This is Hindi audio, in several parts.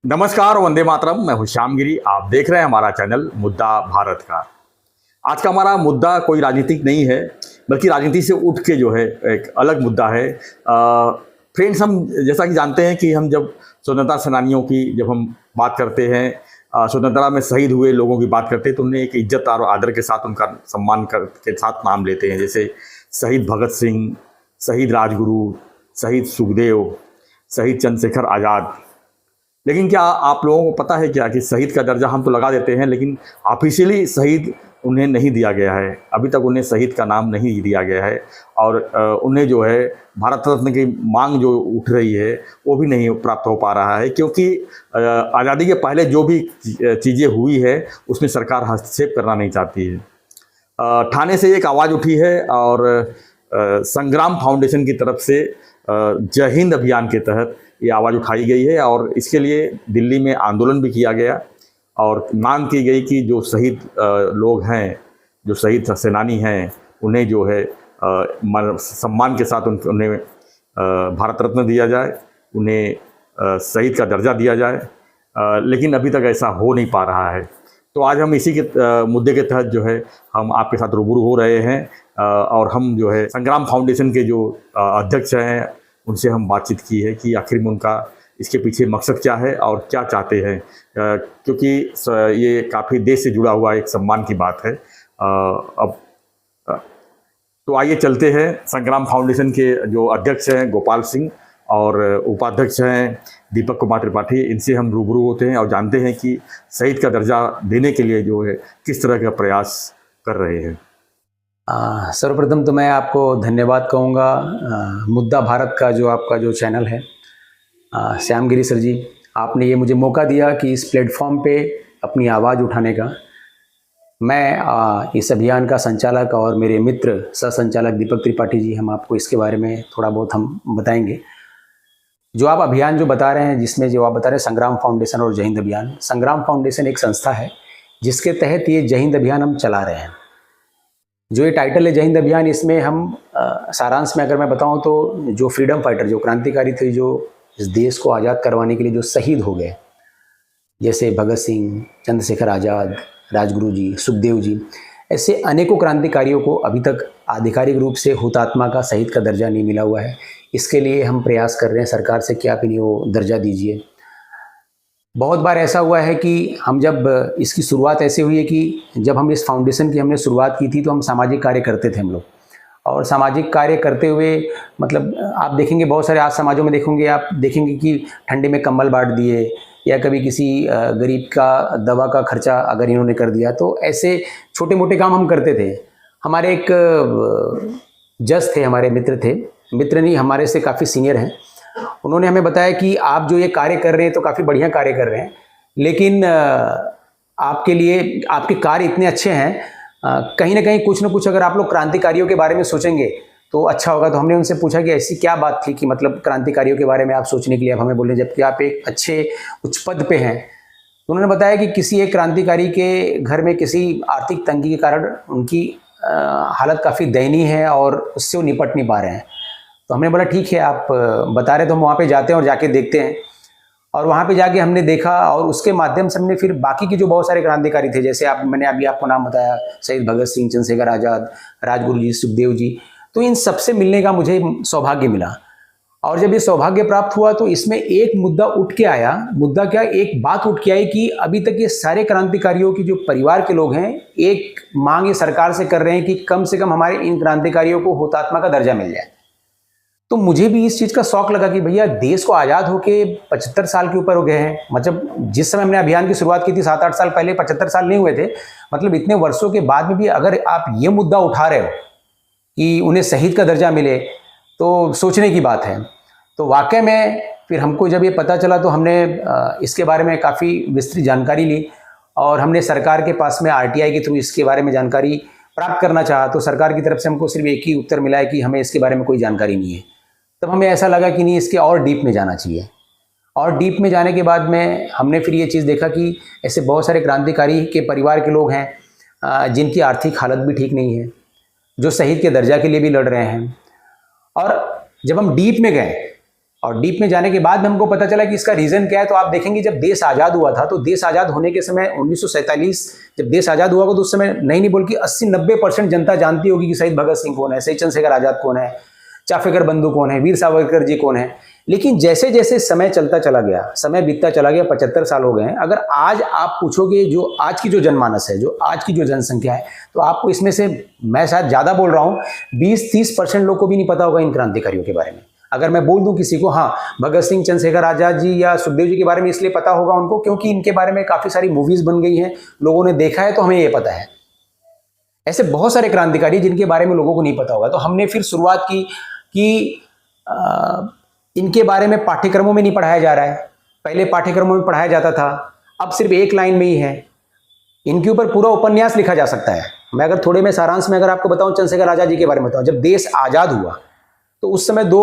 नमस्कार, वंदे मातरम। मैं हूं श्यामगिरी। आप देख रहे हैं हमारा चैनल मुद्दा भारत का। आज का हमारा मुद्दा कोई राजनीतिक नहीं है, बल्कि राजनीति से उठ के जो है एक अलग मुद्दा है। फ्रेंड्स, हम जैसा कि जानते हैं कि हम जब स्वतंत्रता सेनानियों की जब हम बात करते हैं, स्वतंत्रता में शहीद हुए लोगों की बात करते हैं, तो उन्हें एक इज्जत और आदर के साथ उनका सम्मान के साथ नाम लेते हैं। जैसे शहीद भगत सिंह, शहीद राजगुरु, शहीद सुखदेव, शहीद चंद्रशेखर आज़ाद। लेकिन क्या आप लोगों को पता है क्या कि शहीद का दर्जा हम तो लगा देते हैं, लेकिन ऑफिशियली शहीद उन्हें नहीं दिया गया है। अभी तक उन्हें शहीद का नाम नहीं दिया गया है। और उन्हें जो है भारत रत्न की मांग जो उठ रही है वो भी नहीं प्राप्त हो पा रहा है, क्योंकि आज़ादी के पहले जो भी चीज़ें हुई है उसमें सरकार हस्तक्षेप करना नहीं चाहती है। ठाणे से एक आवाज़ उठी है और संग्राम फाउंडेशन की तरफ से जय हिंद अभियान के तहत ये आवाज़ उठाई गई है और इसके लिए दिल्ली में आंदोलन भी किया गया और मांग की गई कि जो शहीद लोग हैं, जो शहीद सेनानी हैं, उन्हें जो है सम्मान के साथ उन्हें भारत रत्न दिया जाए, उन्हें शहीद का दर्जा दिया जाए। लेकिन अभी तक ऐसा हो नहीं पा रहा है। तो आज हम इसी के मुद्दे के तहत जो है हम आपके साथ रूबरू हो रहे हैं और हम जो है संग्राम फाउंडेशन के जो अध्यक्ष हैं उनसे हम बातचीत की है कि आखिर में उनका इसके पीछे मकसद क्या है और क्या चाहते हैं, क्योंकि ये काफ़ी देश से जुड़ा हुआ एक सम्मान की बात है। अब तो आइए चलते हैं संग्राम फाउंडेशन के जो अध्यक्ष हैं गोपाल सिंह और उपाध्यक्ष हैं दीपक कुमार त्रिपाठी, इनसे हम रूबरू होते हैं और जानते हैं कि शहीद का दर्जा देने के लिए जो है किस तरह का प्रयास कर रहे हैं। सर्वप्रथम तो मैं आपको धन्यवाद कहूँगा। मुद्दा भारत का जो आपका जो चैनल है, श्यामगिरी सर जी, आपने ये मुझे मौका दिया कि इस प्लेटफॉर्म पे अपनी आवाज़ उठाने का। मैं इस अभियान का संचालक और मेरे मित्र सह संचालक दीपक त्रिपाठी जी, हम आपको इसके बारे में थोड़ा बहुत हम बताएंगे। जो आप अभियान जो बता रहे हैं, जिसमें जो आप बता रहे हैं संग्राम फाउंडेशन और जय हिंद अभियान, संग्राम फाउंडेशन एक संस्था है जिसके तहत ये जय हिंद अभियान हम चला रहे हैं। जो ये टाइटल है जय हिंद अभियान, इसमें हम सारांश में अगर मैं बताऊं तो जो फ्रीडम फाइटर, जो क्रांतिकारी थे, जो इस देश को आज़ाद करवाने के लिए जो शहीद हो गए, जैसे भगत सिंह, चंद्रशेखर आज़ाद, राजगुरु जी, सुखदेव जी, ऐसे अनेकों क्रांतिकारियों को अभी तक आधिकारिक रूप से हुतात्मा का, शहीद का दर्जा नहीं मिला हुआ है। इसके लिए हम प्रयास कर रहे हैं सरकार से कि आप इन्हें वो दर्जा दीजिए। बहुत बार ऐसा हुआ है कि हम जब इसकी शुरुआत ऐसे हुई है कि जब हम इस फाउंडेशन की हमने शुरुआत की थी तो हम सामाजिक कार्य करते थे हम लोग। और सामाजिक कार्य करते हुए मतलब आप देखेंगे बहुत सारे आज समाजों में देखोगे, आप देखेंगे कि ठंडी में कंबल बांट दिए या कभी किसी गरीब का दवा का खर्चा अगर इन्होंने कर दिया, तो ऐसे छोटे मोटे काम हम करते थे। हमारे एक जज थे, हमारे मित्र थे, मित्र नहीं, हमारे से काफ़ी सीनियर हैं। उन्होंने हमें बताया कि आप जो ये कार्य कर रहे हैं तो काफ़ी बढ़िया कार्य कर रहे हैं, लेकिन आपके लिए आपके कार्य इतने अच्छे हैं, कहीं ना कहीं कुछ ना कुछ अगर आप लोग क्रांतिकारियों के बारे में सोचेंगे तो अच्छा होगा। तो हमने उनसे पूछा कि ऐसी क्या बात थी कि मतलब क्रांतिकारियों के बारे में आप सोचने के लिए आप हमें बोले, जबकि आप एक अच्छे उच्च पद पे हैं। तो उन्होंने बताया कि किसी एक क्रांतिकारी के घर में किसी आर्थिक तंगी के कारण उनकी हालत काफ़ी दयनीय है और उससे वो निपट नहीं पा रहे हैं। तो हमने बोला ठीक है, आप बता रहे तो हम वहाँ पे जाते हैं और जाके देखते हैं। और वहाँ पे जाके हमने देखा और उसके माध्यम से हमने फिर बाकी के जो बहुत सारे क्रांतिकारी थे, जैसे मैंने अभी आपको नाम बताया, शहीद भगत सिंह, चंद्रशेखर आज़ाद, राजगुरु जी, सुखदेव जी, तो इन सबसे मिलने का मुझे सौभाग्य मिला। और जब ये सौभाग्य प्राप्त हुआ तो इसमें एक मुद्दा उठ के आया। मुद्दा क्या, एक बात उठ के आई कि अभी तक ये सारे क्रांतिकारियों की जो परिवार के लोग हैं, एक मांग ये सरकार से कर रहे हैं कि कम से कम हमारे इन क्रांतिकारियों को हुतात्मा का दर्जा मिल जाए। तो मुझे भी इस चीज़ का शौक लगा कि भैया देश को आज़ाद होके 75 साल के ऊपर हो गए हैं। मतलब जिस समय हमने अभियान की शुरुआत की थी 7-8 साल पहले, 75 साल नहीं हुए थे। मतलब इतने वर्षों के बाद में भी अगर आप ये मुद्दा उठा रहे हो कि उन्हें शहीद का दर्जा मिले, तो सोचने की बात है। तो वाकई में फिर हमको जब ये पता चला तो हमने इसके बारे में काफ़ी विस्तृत जानकारी ली और हमने सरकार के पास में आरटीआई के थ्रू इसके बारे में जानकारी प्राप्त करना चाहा। तो सरकार की तरफ से हमको सिर्फ एक ही उत्तर मिला है कि हमें इसके बारे में कोई जानकारी नहीं है। तब हमें ऐसा लगा कि नहीं, इसके और डीप में जाना चाहिए। और डीप में जाने के बाद में हमने फिर ये चीज़ देखा कि ऐसे बहुत सारे क्रांतिकारी के परिवार के लोग हैं जिनकी आर्थिक हालत भी ठीक नहीं है, जो शहीद के दर्जा के लिए भी लड़ रहे हैं। और जब हम डीप में गए और डीप में जाने के बाद में हमको पता चला कि इसका रीज़न क्या है। तो आप देखेंगे जब देश आज़ाद हुआ था, तो देश आज़ाद होने के समय 1947 जब देश आज़ाद हुआ था, तो उस समय नहीं बोल के 80-90% जनता जानती होगी कि शहीद भगत सिंह कौन है, शहीद चंद्रशेखर आज़ाद कौन है, चाफेकर बंधु कौन है, वीर सावरकर जी कौन है। लेकिन जैसे जैसे समय चलता चला गया, समय बीतता चला गया, 75 साल हो गए हैं, अगर आज आप पूछोगे जो आज की जो जनमानस है, जो आज की जो जनसंख्या है, तो आपको इसमें से, मैं शायद ज़्यादा बोल रहा हूँ, 20-30% लोग को भी नहीं पता होगा इन क्रांतिकारियों के बारे में। अगर मैं बोल दूं किसी को, हाँ भगत सिंह, चंद्रशेखर आज़ाद जी या सुखदेव जी के बारे में इसलिए पता होगा उनको क्योंकि इनके बारे में काफ़ी सारी मूवीज़ बन गई हैं, लोगों ने देखा है, तो हमें ये पता है। ऐसे बहुत सारे क्रांतिकारी जिनके बारे में लोगों को नहीं पता होगा। तो हमने फिर शुरुआत की कि इनके बारे में पाठ्यक्रमों में नहीं पढ़ाया जा रहा है। पहले पाठ्यक्रमों में पढ़ाया जाता था, अब सिर्फ एक लाइन में ही है। इनके ऊपर पूरा उपन्यास लिखा जा सकता है। मैं अगर थोड़े में सारांश में अगर आपको बताऊं चंद्रशेखर आज़ाद जी के बारे में बताऊं, जब देश आज़ाद हुआ तो उस समय 2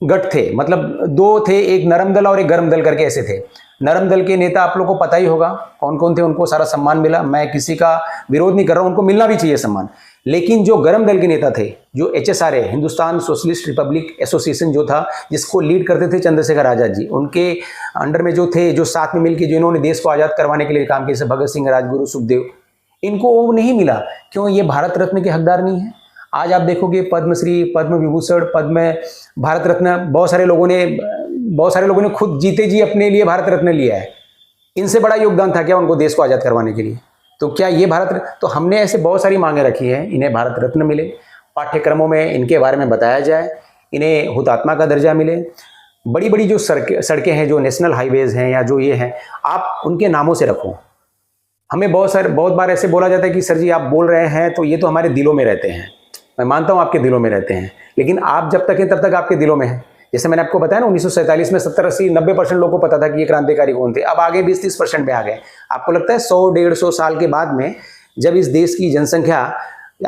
गठ थे, मतलब 2 थे, एक नरम दल और एक गर्म दल करके ऐसे थे। नरम दल के नेता आप लोगों को पता ही होगा कौन कौन थे, उनको सारा सम्मान मिला। मैं किसी का विरोध नहीं कर रहा हूं, उनको मिलना भी चाहिए सम्मान। लेकिन जो गर्म दल के नेता थे, जो HSRA, Hindustan socialist Republic association जो था, जिसको लीड करते थे चंद्रशेखर आज़ाद जी, उनके अंडर में जो थे, जो साथ में मिलकर जिन्होंने देश को आज़ाद करवाने के लिए काम किया, जैसे भगत सिंह, राजगुरु, सुखदेव, इनको वो नहीं मिला। क्यों? ये भारत रत्न के हकदार नहीं है। आज आप देखोगे पद्मश्री, पद्म विभूषण, पद्म भारत रत्न बहुत सारे लोगों ने खुद जीते जी अपने लिए भारत रत्न लिया है। इनसे बड़ा योगदान था क्या उनको देश को आज़ाद करवाने के लिए? तो क्या ये तो हमने ऐसे बहुत सारी मांगे रखी हैं, इन्हें भारत रत्न मिले, पाठ्यक्रमों में इनके बारे में बताया जाए, इन्हें हुतात्मा का दर्जा मिले। बड़ी बड़ी जो सड़कें हैं, जो नेशनल हाईवेज हैं या जो ये हैं, आप उनके नामों से रखो। हमें बहुत बार ऐसे बोला जाता है कि सर जी आप बोल रहे हैं तो ये तो हमारे दिलों में रहते हैं। मैं मानता हूँ आपके दिलों में रहते हैं, लेकिन आप जब तक हैं तब तक आपके दिलों में हैं। जैसे मैंने आपको बताया ना, 1947 में 70-80-90% लोगों को पता था कि ये क्रांतिकारी कौन थे। अब आगे 20-30% में आ गए। आपको लगता है 100-150 साल के बाद में, जब इस देश की जनसंख्या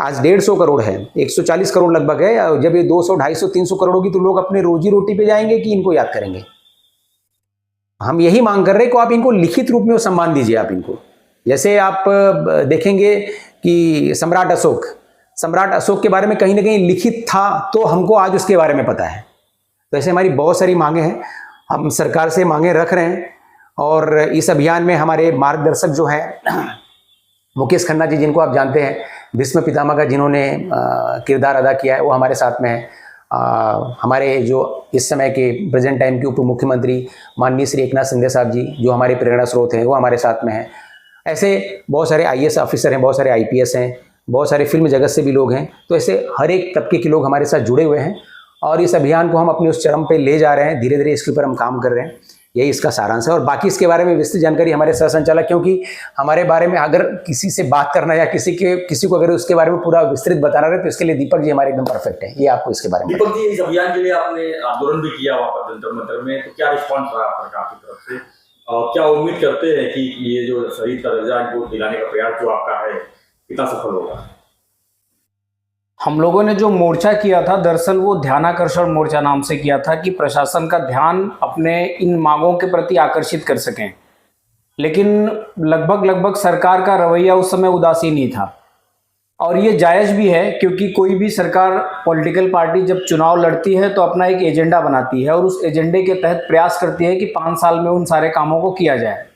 आज 150 करोड़ है, 140 करोड़ लगभग है, जब ये 200, 250, 300 करोड़ होगी, तो लोग अपने रोजी रोटी पे जाएंगे कि इनको याद करेंगे? हम यही मांग कर रहे हैं कि आप इनको लिखित रूप में वो सम्मान दीजिए। आप इनको, जैसे आप देखेंगे कि सम्राट अशोक के बारे में कहीं ना कहीं लिखित था, तो हमको आज उसके बारे में पता है। तो ऐसे हमारी बहुत सारी मांगे हैं, हम सरकार से मांगे रख रहे हैं। और इस अभियान में हमारे मार्गदर्शक जो हैं मुकेश खन्ना जी, जिनको आप जानते हैं, भीष्म पितामह का जिन्होंने किरदार अदा किया है, वो हमारे साथ में है। हमारे जो इस समय के प्रेजेंट टाइम के उप मुख्यमंत्री माननीय श्री एकनाथ शिंदे साहब जी, जो हमारे प्रेरणा स्रोत हैं, वो हमारे साथ में हैं। ऐसे बहुत सारे IAS ऑफिसर हैं, बहुत सारे IPS हैं, बहुत सारे फिल्म जगत से भी लोग हैं। तो ऐसे हर एक तबके के लोग हमारे साथ जुड़े हुए हैं और इस अभियान को हम अपने उस चरम पे ले जा रहे हैं। धीरे धीरे इसके ऊपर हम काम कर रहे हैं। यही इसका सारांश है। और बाकी इसके बारे में विस्तृत जानकारी हमारे सह संचालक, क्योंकि हमारे बारे में अगर किसी से बात करना या किसी को अगर उसके बारे में पूरा विस्तृत बताना रहे, तो इसके लिए दीपक जी हमारे एकदम परफेक्ट है। ये आपको इसके बारे में। दीपक जी, इस अभियान के लिए आपने आंदोलन भी किया वहाँ पर जंतर मंतर में, तो क्या रिस्पॉन्स रहा सरकार की तरफ से? और क्या उम्मीद करते हैं कि ये जो शहीद का दर्जा को दिलाने का प्रयास जो आपका है, कितना सफल होगा? हम लोगों ने जो मोर्चा किया था, दरअसल वो ध्यानाकर्षण मोर्चा नाम से किया था कि प्रशासन का ध्यान अपने इन मांगों के प्रति आकर्षित कर सकें। लेकिन लगभग सरकार का रवैया उस समय उदासीन ही था। और ये जायज़ भी है, क्योंकि कोई भी सरकार, पॉलिटिकल पार्टी जब चुनाव लड़ती है तो अपना एक एजेंडा बनाती है और उस एजेंडे के तहत प्रयास करती है कि 5 साल में उन सारे कामों को किया जाए।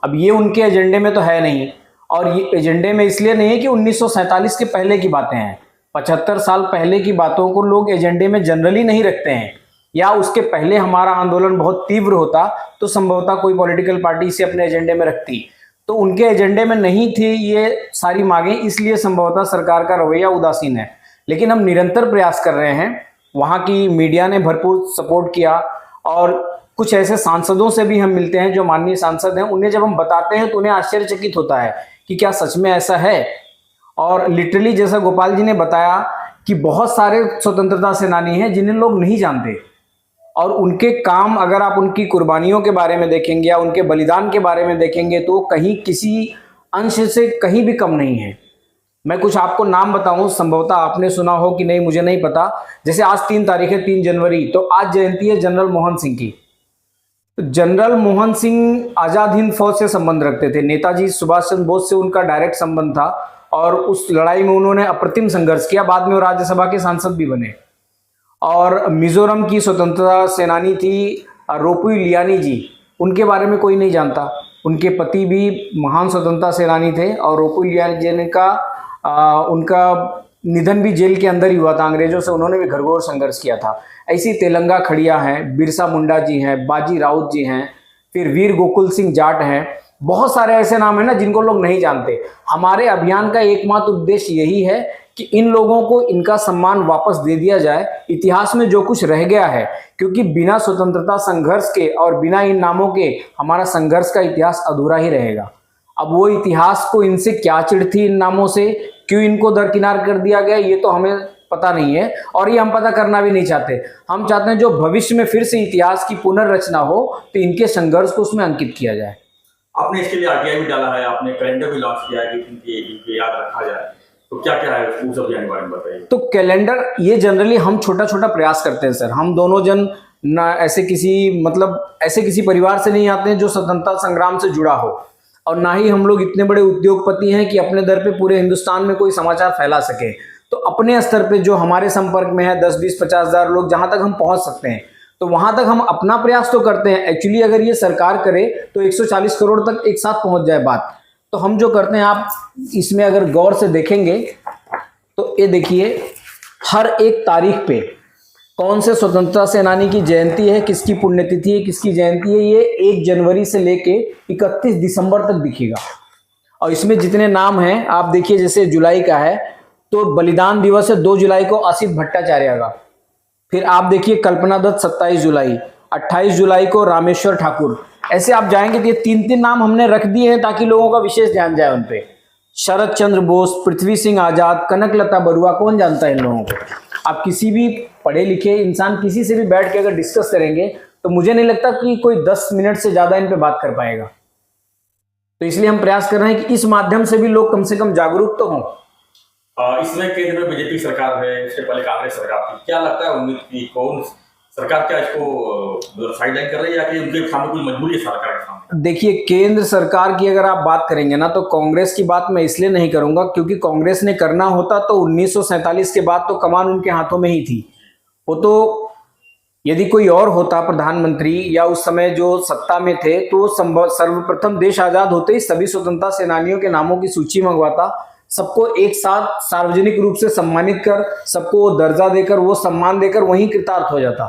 अब ये उनके एजेंडे में तो है नहीं, और ये एजेंडे में इसलिए नहीं है कि 1947 के पहले की बातें हैं। 75 साल पहले की बातों को लोग एजेंडे में जनरली नहीं रखते हैं, या उसके पहले हमारा आंदोलन बहुत तीव्र होता तो संभवतः कोई पॉलिटिकल पार्टी इसे अपने एजेंडे में रखती। तो उनके एजेंडे में नहीं थी ये सारी मांगें, इसलिए संभवतः सरकार का रवैया उदासीन है। लेकिन हम निरंतर प्रयास कर रहे हैं। वहाँ की मीडिया ने भरपूर सपोर्ट किया, और कुछ ऐसे सांसदों से भी हम मिलते हैं जो माननीय सांसद हैं। उन्हें जब हम बताते हैं तो उन्हें आश्चर्यचकित होता है कि क्या सच में ऐसा है। और लिटरली जैसा गोपाल जी ने बताया कि बहुत सारे स्वतंत्रता सेनानी हैं जिन्हें लोग नहीं जानते, और उनके काम अगर आप उनकी कुर्बानियों के बारे में देखेंगे या उनके बलिदान के बारे में देखेंगे तो कहीं किसी अंश से कहीं भी कम नहीं है। मैं कुछ आपको नाम बताऊं, संभवतः आपने सुना हो कि नहीं मुझे नहीं पता। जैसे आज 3 तारीख है, 3 जनवरी, तो आज जयंती है जनरल मोहन सिंह की। जनरल मोहन सिंह आज़ाद हिंद फौज से संबंध रखते थे। नेताजी सुभाष चंद्र बोस से उनका डायरेक्ट संबंध था, और उस लड़ाई में उन्होंने अप्रतिम संघर्ष किया। बाद में वो राज्यसभा के सांसद भी बने। और मिजोरम की स्वतंत्रता सेनानी थी रोपुई लियानी जी, उनके बारे में कोई नहीं जानता। उनके पति भी महान स्वतंत्रता सेनानी थे और रोपुई लियानी जी का उनका निधन भी जेल के अंदर ही हुआ था अंग्रेजों से, उन्होंने भी घरघोर संघर्ष किया था। ऐसी तेलंगा खड़िया हैं, बिरसा मुंडा जी हैं, बाजी राउत जी हैं, फिर वीर गोकुल सिंह जाट हैं। बहुत सारे ऐसे नाम हैं ना जिनको लोग नहीं जानते। हमारे अभियान का एकमात्र उद्देश्य यही है कि इन लोगों को इनका सम्मान वापस दे दिया जाए, इतिहास में जो कुछ रह गया है, क्योंकि बिना स्वतंत्रता संघर्ष के और बिना इन नामों के हमारा संघर्ष का इतिहास अधूरा ही रहेगा। अब वो इतिहास को इनसे क्या चिढ़ थी इन नामों से, क्यों इनको दरकिनार कर दिया गया, ये तो हमें पता नहीं है और ये हम पता करना भी नहीं चाहते। हम चाहते हैं जो भविष्य में फिर से इतिहास की पुनर्रचना हो तो इनके संघर्ष को उसमें अंकित किया जाए। आपने इसके लिए आरटीआई भी डाला है, आपने कैलेंडर भी लॉन्च किया है कि इनके याद रखा जाए, तो क्या क्या है उस अभियान के बारे में बताइए। तो कैलेंडर ये जनरली हम छोटा छोटा प्रयास करते हैं सर। हम दोनों जन ना ऐसे किसी परिवार से नहीं आते हैं जो स्वतंत्रता संग्राम से जुड़ा हो, और ना ही हम लोग इतने बड़े उद्योगपति हैं कि अपने दर पे पूरे हिंदुस्तान में कोई समाचार फैला सके। तो अपने स्तर पे जो हमारे संपर्क में है 10, 20, 50 हज़ार लोग, जहां तक हम पहुंच सकते हैं तो वहां तक हम अपना प्रयास तो करते हैं। एक्चुअली अगर ये सरकार करे तो 140 करोड़ तक एक साथ पहुंच जाए बात। तो हम जो करते हैं, आप इसमें अगर गौर से देखेंगे तो ये देखिए, हर एक तारीख पे कौन से स्वतंत्रता सेनानी की जयंती है, किसकी पुण्यतिथि है, किसकी जयंती है, ये 1 जनवरी से लेके 31 दिसंबर तक दिखेगा। और इसमें जितने नाम हैं आप देखिए, जैसे जुलाई का है तो बलिदान दिवस है 2 जुलाई को आसिफ भट्टाचार्य का। फिर आप देखिए कल्पना दत्त 27 जुलाई, 28 जुलाई को रामेश्वर ठाकुर। ऐसे आप जाएंगे तो ये 3-3 नाम हमने रख दिए हैं ताकि लोगों का विशेष ध्यान जाए उन पे। शरद चंद्र बोस, पृथ्वी सिंह आजाद, कनकलता बरुआ, कौन जानता है इन लोगों को। आप किसी भी पढ़े लिखे इंसान किसी से भी बैठ के अगर डिस्कस करेंगे तो मुझे नहीं लगता कि कोई 10 मिनट से ज्यादा इन पे बात कर पाएगा। तो इसलिए हम प्रयास कर रहे हैं कि इस माध्यम से भी लोग कम से कम जागरूक तो हों। इसमें केंद्र में बीजेपी सरकार है, इससे पहले कांग्रेस सरकार थी, क्या लगता है उम्मीद की कौन सरकार क्या इसको साइडलाइन कर रही है या कि उनके सामने कोई मजबूरी है सरकार के सामने? देखिए, केंद्र सरकार की अगर आप बात करेंगे ना तो कांग्रेस की बात मैं इसलिए नहीं करूंगा क्योंकि कांग्रेस ने करना होता तो 1947 के बाद तो कमान उनके हाथों में ही थी। वो तो यदि कोई और होता प्रधानमंत्री या उस समय जो सत्ता में थे तो सर्वप्रथम देश आजाद होते ही सभी स्वतंत्रता सेनानियों के नामों की सूची मंगवाता, सबको एक साथ सार्वजनिक रूप से सम्मानित कर, सबको वो दर्जा देकर, वो सम्मान देकर वहीं कृतार्थ हो जाता।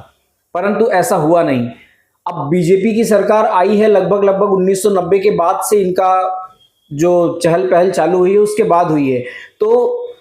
परंतु ऐसा हुआ नहीं। अब बीजेपी की सरकार आई है लगभग 1990 के बाद से इनका जो चहल पहल चालू हुई है उसके बाद हुई है। तो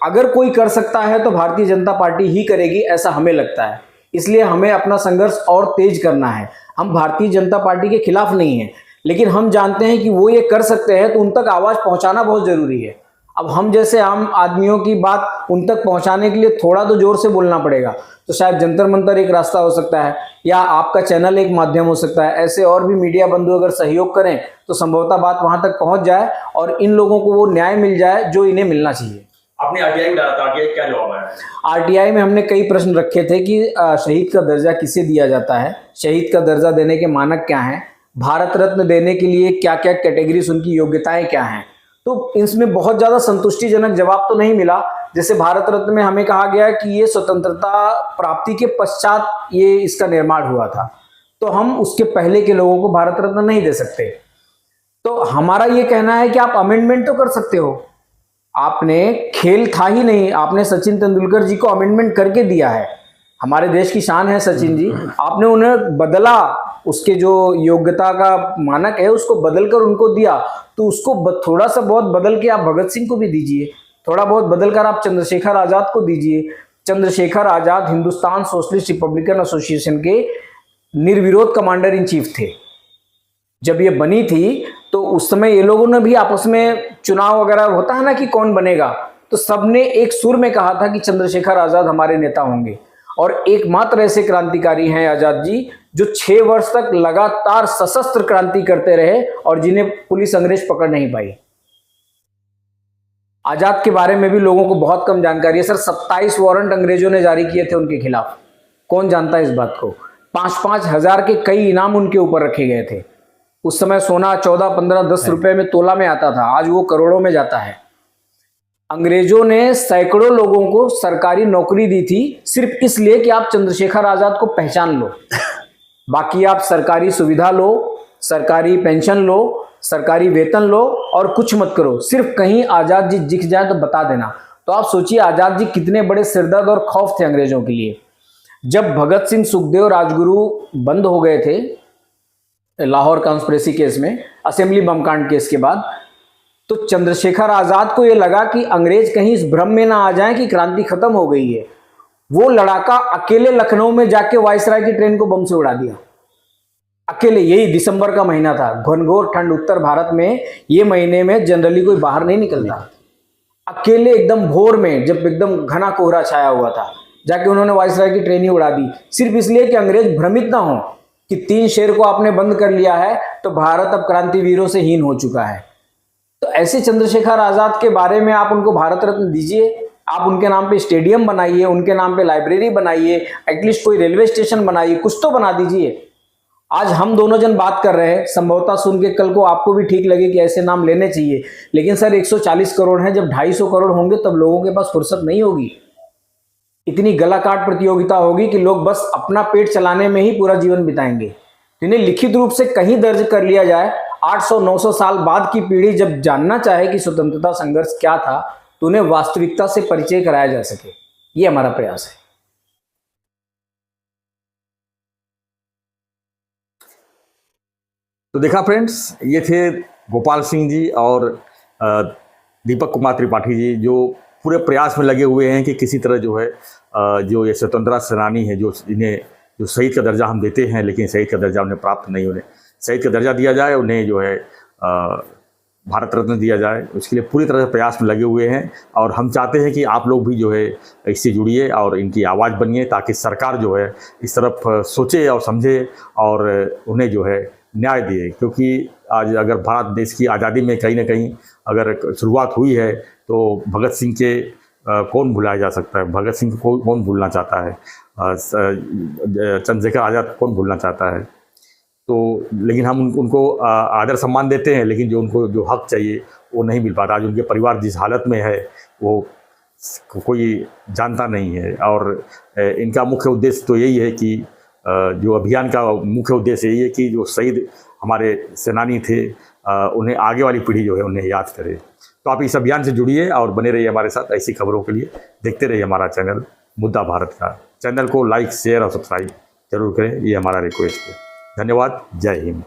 अगर कोई कर सकता है तो भारतीय जनता पार्टी ही करेगी, ऐसा हमें लगता है। इसलिए हमें अपना संघर्ष और तेज करना है। हम भारतीय जनता पार्टी के खिलाफ नहीं है, लेकिन हम जानते हैं कि वो ये कर सकते हैं तो उन तक आवाज पहुंचाना बहुत जरूरी है। अब हम जैसे आम आदमियों की बात उन तक पहुंचाने के लिए थोड़ा तो जोर से बोलना पड़ेगा। तो शायद जंतर मंतर एक रास्ता हो सकता है या आपका चैनल एक माध्यम हो सकता है। ऐसे और भी मीडिया बंधु अगर सहयोग करें तो संभवतः बात वहां तक पहुंच जाए और इन लोगों को वो न्याय मिल जाए जो इन्हें मिलना चाहिए। आपने आरटीआई में डाला था, आरटीआई क्या जवाब आया? आरटीआई में हमने कई प्रश्न रखे थे कि शहीद का दर्जा किसे दिया जाता है, शहीद का दर्जा देने के मानक क्या हैं, भारत रत्न देने के लिए क्या क्या कैटेगरीज, उनकी योग्यताएं क्या हैं। तो इसमें बहुत ज़्यादा संतुष्टिजनक जवाब तो नहीं मिला। जैसे भारत रत्न में हमें कहा गया कि ये स्वतंत्रता प्राप्ति के पश्चात ये इसका निर्माण हुआ था, तो हम उसके पहले के लोगों को भारत रत्न नहीं दे सकते। तो हमारा ये कहना है कि आप अमेंडमेंट तो कर सकते हो। आपने खेल था ही नहीं, आपने सचिन तेंदुलकर जी को अमेंडमेंट करके दिया है। हमारे देश की शान है सचिन जी, आपने उन्हें बदला, उसके जो योग्यता का मानक है उसको बदलकर उनको दिया। तो उसको थोड़ा सा बहुत बदल के आप भगत सिंह को भी दीजिए, थोड़ा बहुत बदलकर आप चंद्रशेखर आजाद को दीजिए। Chandrashekhar Azad Hindustan socialist Republican association के निर्विरोध कमांडर इन चीफ थे। जब ये बनी थी तो उस समय ये लोगों ने भी आपस में चुनाव वगैरह होता है ना कि कौन बनेगा, तो सबने एक सुर में कहा था कि चंद्रशेखर आजाद हमारे नेता होंगे। और एकमात्र ऐसे क्रांतिकारी हैं आजाद जी जो 6 वर्ष तक लगातार सशस्त्र क्रांति करते रहे और जिन्हें पुलिस अंग्रेज पकड़ नहीं पाई। आजाद के बारे में भी लोगों को बहुत कम जानकारी है सर। 27 वारंट अंग्रेजों ने जारी किए थे उनके खिलाफ, कौन जानता है इस बात को। 5-5 हजार के कई इनाम उनके ऊपर रखे गए थे। उस समय सोना 14, 15, 10 रुपए में तोला में आता था, आज वो करोड़ों में जाता है। अंग्रेजों ने सैकड़ों लोगों को सरकारी नौकरी दी थी सिर्फ इसलिए कि आप चंद्रशेखर आजाद को पहचान लो। बाकी आप सरकारी सुविधा लो, सरकारी पेंशन लो, सरकारी वेतन लो और कुछ मत करो, सिर्फ कहीं आजाद जी दिख जाए तो बता देना। तो आप सोचिए आजाद जी कितने बड़े सिरदर्द और खौफ थे अंग्रेजों के लिए। जब भगत सिंह, सुखदेव, राजगुरु बंद हो गए थे लाहौर कॉन्स्पिरेसी केस में, असेंबली बम कांड केस के बाद, तो चंद्रशेखर आजाद को यह लगा कि अंग्रेज कहीं इस भ्रम में ना आ जाएं कि क्रांति खत्म हो गई है। वो लड़ाका अकेले लखनऊ में जाके वायसराय की ट्रेन को बम से उड़ा दिया, अकेले। यही दिसंबर का महीना था, घनघोर ठंड उत्तर भारत में, ये महीने में जनरली कोई बाहर नहीं निकलता। अकेले एकदम भोर में, जब एकदम घना कोहरा छाया हुआ था, जाके उन्होंने वायसराय की ट्रेन ही उड़ा दी, सिर्फ इसलिए कि अंग्रेज भ्रमित ना हो कि 3 शेर को आपने बंद कर लिया है तो भारत अब क्रांतिवीरों से हीन हो चुका है। तो ऐसे चंद्रशेखर आजाद के बारे में आप उनको भारत रत्न दीजिए, आप उनके नाम पे स्टेडियम बनाइए, उनके नाम पे लाइब्रेरी बनाइए, एटलीस्ट कोई रेलवे स्टेशन बनाइए, कुछ तो बना दीजिए। आज हम दोनों जन बात कर रहे हैं, संभवतः सुन के कल को आपको भी ठीक लगे कि ऐसे नाम लेने चाहिए, लेकिन सर 140 करोड़ हैं, जब 250 करोड़ होंगे तब लोगों के पास फुर्सत नहीं होगी। इतनी गलाकाट प्रतियोगिता होगी कि लोग बस अपना पेट चलाने में ही पूरा जीवन बिताएंगे। इन्हें लिखित रूप से कहीं दर्ज कर लिया जाए, 800-900 साल बाद की पीढ़ी जब जानना चाहे कि स्वतंत्रता संघर्ष क्या था, तो उन्हें वास्तविकता से परिचय कराया जा सके। ये हमारा प्रयास है। तो देखा फ्रेंड्स, ये थे गोपाल सिंह जी और दीपक कुमार त्रिपाठी जी, जो पूरे प्रयास में लगे हुए हैं कि किसी तरह जो है जो ये स्वतंत्रता सेनानी है, जो इन्हें जो शहीद का दर्जा हम देते हैं, लेकिन शहीद का दर्जा उन्हें प्राप्त नहीं, उन्हें शहीद का दर्जा दिया जाए, उन्हें जो है भारत रत्न दिया जाए, उसके लिए पूरी तरह से प्रयास में लगे हुए हैं। और हम चाहते हैं कि आप लोग भी जो है इससे जुड़िए और इनकी आवाज़ बनिए, ताकि सरकार जो है इस तरफ सोचे और समझे और उन्हें जो है न्याय दिए। क्योंकि आज अगर भारत देश की आज़ादी में कहीं ना कहीं अगर शुरुआत हुई है, तो भगत सिंह के कौन भुलाया जा सकता है, भगत सिंह को कौन भूलना चाहता है, चंद्रशेखर आज़ाद कौन भूलना चाहता है। तो लेकिन हम उनको आदर सम्मान देते हैं, लेकिन जो उनको जो हक चाहिए वो नहीं मिल पाता। आज उनके परिवार जिस हालत में है वो कोई जानता नहीं है। और इनका मुख्य उद्देश्य तो यही है कि जो अभियान का मुख्य उद्देश्य यही है कि जो शहीद हमारे सेनानी थे उन्हें आगे वाली पीढ़ी जो है उन्हें याद करे। तो आप इस अभियान से जुड़िए और बने रहिए हमारे साथ। ऐसी खबरों के लिए देखते रहिए हमारा चैनल मुद्दा भारत का। चैनल को लाइक, शेयर और सब्सक्राइब जरूर करें, ये हमारा रिक्वेस्ट है। धन्यवाद। जय हिंद।